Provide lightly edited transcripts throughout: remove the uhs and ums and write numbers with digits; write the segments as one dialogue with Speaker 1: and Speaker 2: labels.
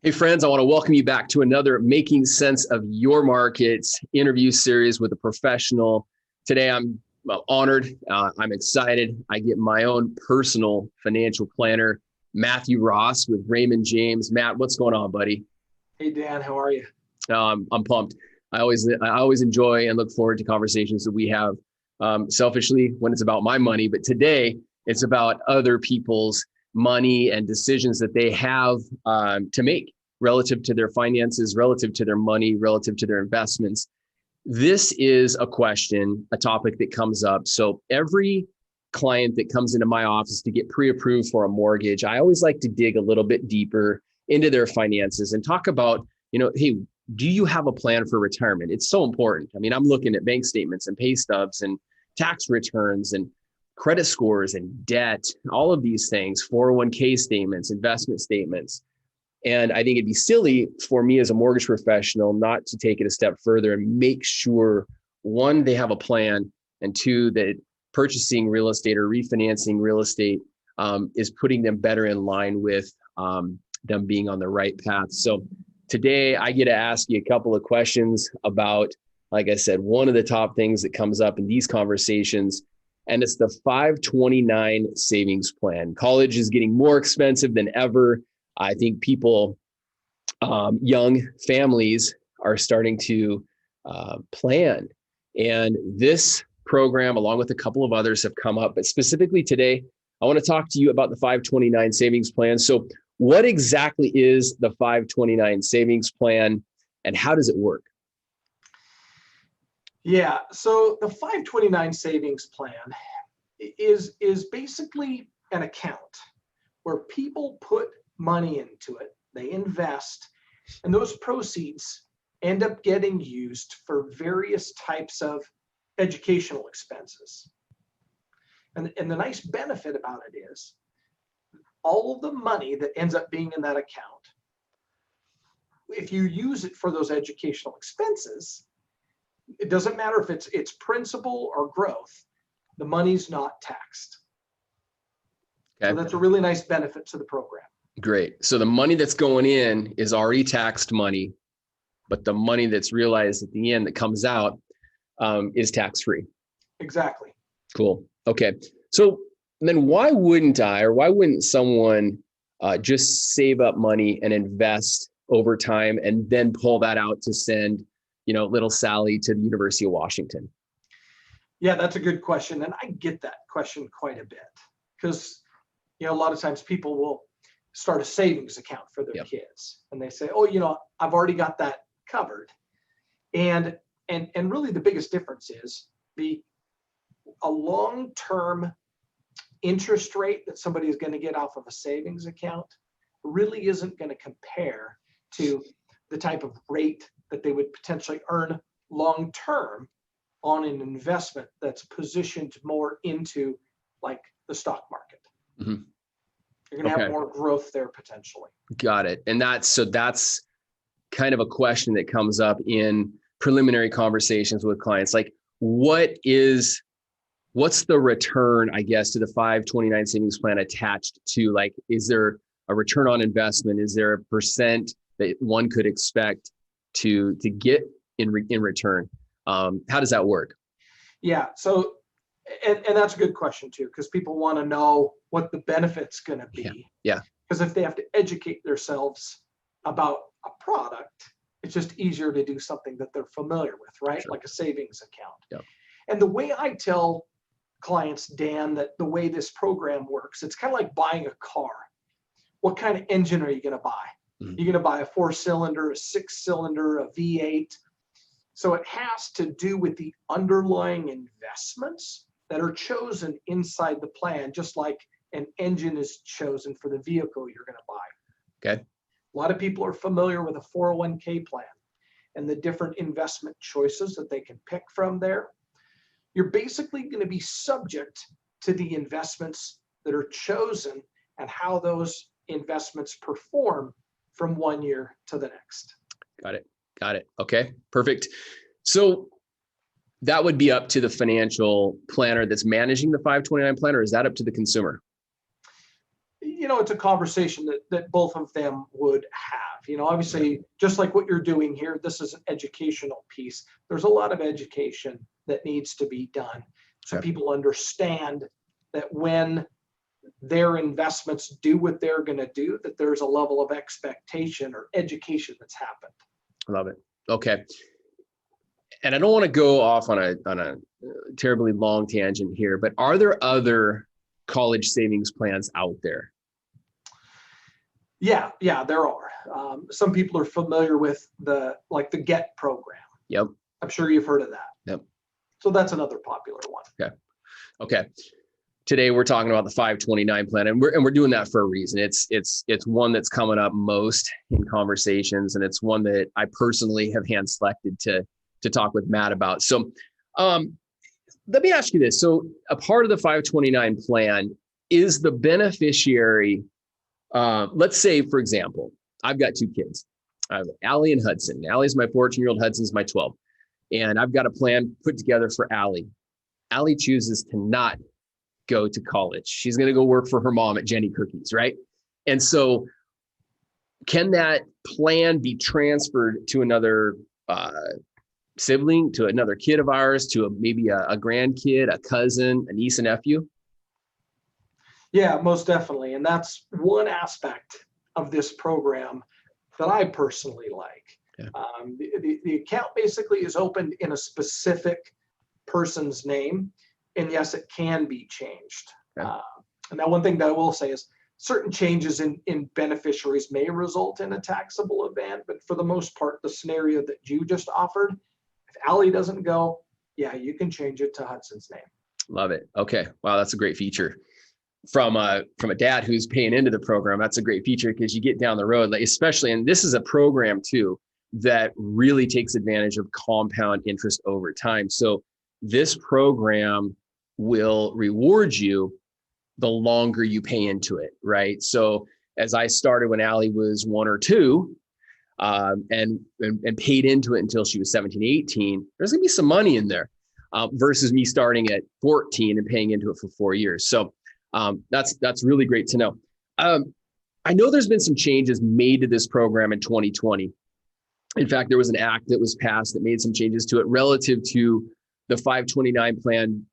Speaker 1: Hey friends, I want to welcome you back to another Making Sense of Your Markets interview series with a professional. Today I'm honored, I'm excited. I get my own personal financial planner, Matthew Ross with Raymond James. Matt, what's going on, buddy?
Speaker 2: Hey Dan, how are you?
Speaker 1: I'm pumped. I always enjoy and look forward to conversations that we have selfishly when it's about my money, but today it's about other people's money and decisions that they have to make relative to their finances, relative to their money, relative to their investments. This is a question, a topic that comes up. So every client that comes into my office to get pre-approved for a mortgage, I always like to dig a little bit deeper into their finances and talk about, hey, do you have a plan for retirement? It's so important. I mean, I'm looking at bank statements and pay stubs and tax returns and credit scores and debt, all of these things, 401k statements, investment statements. And I think it'd be silly for me as a mortgage professional not to take it a step further and make sure, one, they have a plan, and two, that purchasing real estate or refinancing real estate is putting them better in line with them being on the right path. So today I get to ask you a couple of questions about, like I said, one of the top things that comes up in these conversations, and it's the 529 savings plan. College is getting more expensive than ever. I think people, young families are starting to plan. And this program, along with a couple of others, have come up. But specifically today, I want to talk to you about the 529 savings plan. So what exactly is the 529 savings plan and how does it work?
Speaker 2: Yeah, so the 529 savings plan is basically an account where people put money into it, they invest, and those proceeds end up getting used for various types of educational expenses. And the nice benefit about it is all of the money that ends up being in that account, if you use it for those educational expenses, it doesn't matter if it's principal or growth, the money's not taxed. Okay. So that's a really nice benefit to the program.
Speaker 1: Great. So the money that's going in is already taxed money, but the money that's realized at the end that comes out is tax-free.
Speaker 2: Exactly.
Speaker 1: Cool. Okay. So then why wouldn't someone just save up money and invest over time and then pull that out to send, little Sally to the University of Washington?
Speaker 2: Yeah, that's a good question. And I get that question quite a bit because, a lot of times people will start a savings account for their kids and they say, oh, I've already got that covered. And really the biggest difference is a long-term interest rate that somebody is going to get off of a savings account really isn't going to compare to the type of rate that they would potentially earn long-term on an investment that's positioned more into like the stock market. Mm-hmm. You're going to have more growth there potentially.
Speaker 1: Got it. And that's kind of a question that comes up in preliminary conversations with clients. Like, what's the return, I guess, to the 529 savings plan attached to, like, is there a return on investment? Is there a percent that one could expect to get in return? How does that work?
Speaker 2: Yeah. So, and that's a good question too, because people want to know what the benefit's going to be.
Speaker 1: Yeah.
Speaker 2: Because if they have to educate themselves about a product, it's just easier to do something that they're familiar with, right? Sure. Like a savings account.
Speaker 1: Yeah.
Speaker 2: And the way I tell clients, Dan, that the way this program works, it's kind of like buying a car. What kind of engine are you going to buy? Mm-hmm. You're going to buy a 4-cylinder, a 6-cylinder, a V8. So it has to do with the underlying investments that are chosen inside the plan, just like an engine is chosen for the vehicle you're going to buy.
Speaker 1: Okay.
Speaker 2: A lot of people are familiar with a 401k plan and the different investment choices that they can pick from there. You're basically going to be subject to the investments that are chosen and how those investments perform from one year to the next.
Speaker 1: Got it. Okay, perfect. So that would be up to the financial planner that's managing the 529 plan, or is that up to the consumer?
Speaker 2: it's a conversation that both of them would have. Obviously, just like what you're doing here, this is an educational piece. There's a lot of education that needs to be done so people understand that when their investments do what they're going to do, that there's a level of expectation or education that's happened.
Speaker 1: Love it. Okay. And I don't want to go off on a terribly long tangent here, but are there other college savings plans out there?
Speaker 2: Yeah, there are. Some people are familiar with the GET program.
Speaker 1: Yep.
Speaker 2: I'm sure you've heard of that.
Speaker 1: Yep.
Speaker 2: So that's another popular one.
Speaker 1: Okay. Today we're talking about the 529 plan, and we're doing that for a reason. It's one that's coming up most in conversations, and it's one that I personally have hand selected to talk with Matt about. So let me ask you this. So a part of the 529 plan is the beneficiary. Let's say, for example, I've got two kids. I have Allie and Hudson. Allie's my 14-year-old, Hudson's my 12. And I've got a plan put together for Allie. Allie chooses to not go to college. She's going to go work for her mom at Jenny Cookies, right? And so can that plan be transferred to another sibling, to another kid of ours, to maybe a grandkid, a cousin, a niece and nephew?
Speaker 2: Yeah, most definitely. And that's one aspect of this program that I personally like. Yeah. The account basically is opened in a specific person's name. And yes, it can be changed. Yeah. And now one thing that I will say is certain changes in beneficiaries may result in a taxable event. But for the most part, the scenario that you just offered, if Allie doesn't go, yeah, you can change it to Hudson's name.
Speaker 1: Love it. Okay. Wow, that's a great feature. From a dad who's paying into the program, that's a great feature because you get down the road, like especially, and this is a program too that really takes advantage of compound interest over time. So this program will reward you the longer you pay into it, right? So as I started when Allie was 1 or 2, and paid into it until she was 17, 18, there's gonna be some money in there versus me starting at 14 and paying into it for 4 years. So that's really great to know. I know there's been some changes made to this program in 2020. In fact, there was an act that was passed that made some changes to it relative to the 529 plan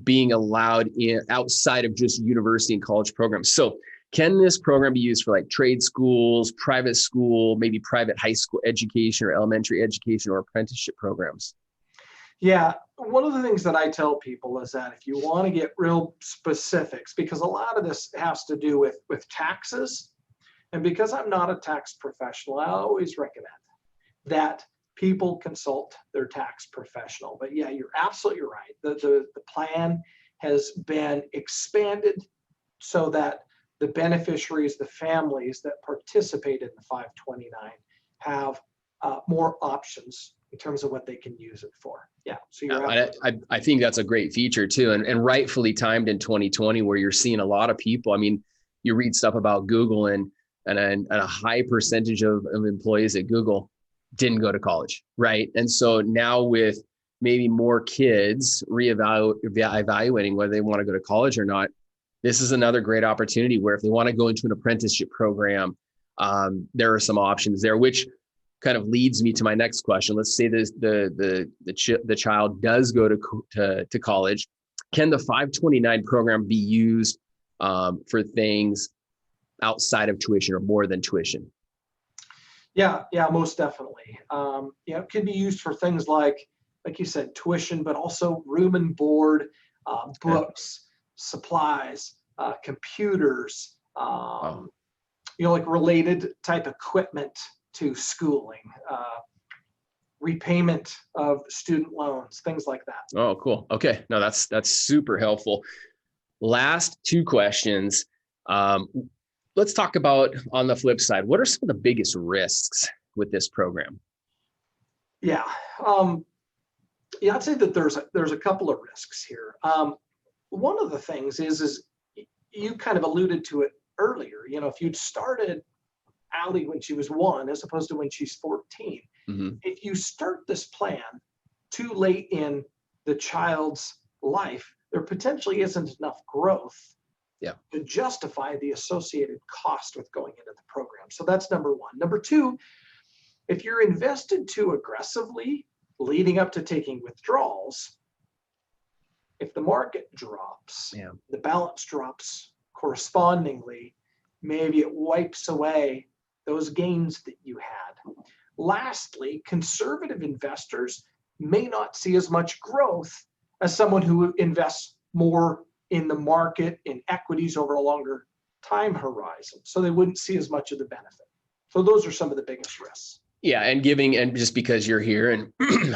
Speaker 1: being allowed outside of just university and college programs. So can this program be used for like trade schools, private school, maybe private high school education or elementary education or apprenticeship programs?
Speaker 2: Yeah, one of the things that I tell people is that if you want to get real specifics, because a lot of this has to do with taxes, and because I'm not a tax professional, I always recommend that people consult their tax professional. But yeah, you're absolutely right. The plan has been expanded so that the beneficiaries, the families that participate in the 529 have more options in terms of what they can use it for. Yeah. So
Speaker 1: I think that's a great feature too. And rightfully timed in 2020 where you're seeing a lot of people. I mean, you read stuff about Google and a high percentage of employees at Google didn't go to college, right? And so now with maybe more kids evaluating whether they want to go to college or not, this is another great opportunity where if they want to go into an apprenticeship program, there are some options there, which kind of leads me to my next question. Let's say the child does go to college. Can the 529 program be used for things outside of tuition or more than tuition?
Speaker 2: Yeah, most definitely. It can be used for things like you said, tuition, but also room and board, books, supplies, computers, like related type equipment to schooling, repayment of student loans, things like that.
Speaker 1: Oh, cool. Okay. No, that's super helpful. Last 2 questions. Let's talk about on the flip side, what are some of the biggest risks with this program?
Speaker 2: Yeah. I'd say that there's a couple of risks here. One of the things is you kind of alluded to it earlier. If you'd started Allie when she was 1 as opposed to when she's 14, if you start this plan too late in the child's life, there potentially isn't enough growth to justify the associated cost with going into the program. So that's number one. Number two, if you're invested too aggressively leading up to taking withdrawals, if the market drops, the balance drops correspondingly, maybe it wipes away those gains that you had. Lastly, conservative investors may not see as much growth as someone who invests more in the market, in equities over a longer time horizon. So they wouldn't see as much of the benefit. So those are some of the biggest risks.
Speaker 1: Yeah. And just because you're here and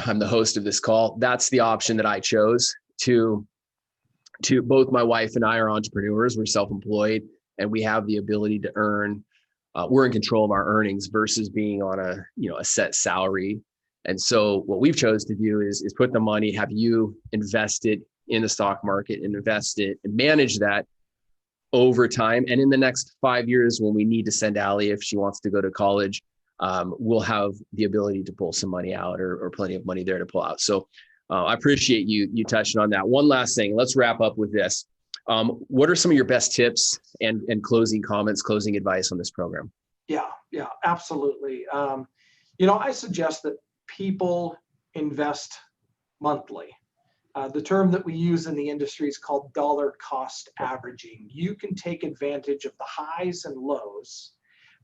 Speaker 1: I'm the host of this call, that's the option that I chose to both my wife and I are entrepreneurs. We're self-employed and we have the ability to earn. We're in control of our earnings versus being on a set salary. And so what we've chose to do is put the money, have you invest it in the stock market and invest it and manage that over time. And in the next 5 years, when we need to send Allie, if she wants to go to college, we'll have the ability to pull some money out or plenty of money there to pull out. So I appreciate you touching on that. One last thing, let's wrap up with this. What are some of your best tips and closing comments, closing advice on this program?
Speaker 2: Yeah, absolutely. I suggest that people invest monthly. The term that we use in the industry is called dollar cost averaging. You can take advantage of the highs and lows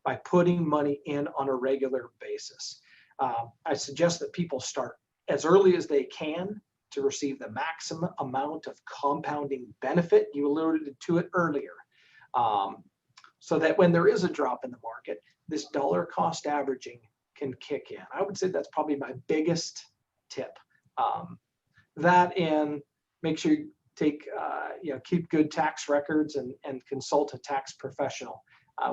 Speaker 2: by putting money in on a regular basis. I suggest that people start as early as they can to receive the maximum amount of compounding benefit. You alluded to it earlier. So that when there is a drop in the market, this dollar cost averaging can kick in. I would say that's probably my biggest tip. That and make sure you keep good tax records and consult a tax professional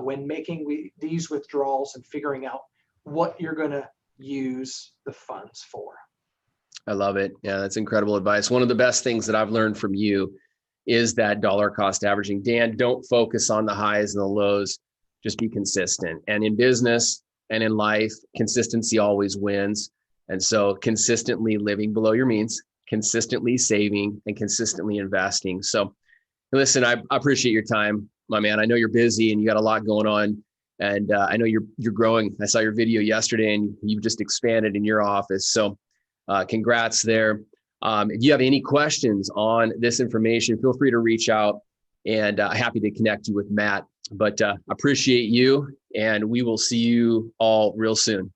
Speaker 2: when making these withdrawals and figuring out what you're going to use the funds for.
Speaker 1: I love it. Yeah, that's incredible advice. One of the best things that I've learned from you is that dollar cost averaging. Dan, don't focus on the highs and the lows, just be consistent. And in business and in life, consistency always wins. And so consistently living below your means, consistently saving, and consistently investing. So listen, I appreciate your time, my man. I know you're busy and you got a lot going on. And I know you're growing. I saw your video yesterday and you've just expanded in your office. So congrats there. If you have any questions on this information, feel free to reach out and happy to connect you with Matt. But appreciate you and we will see you all real soon.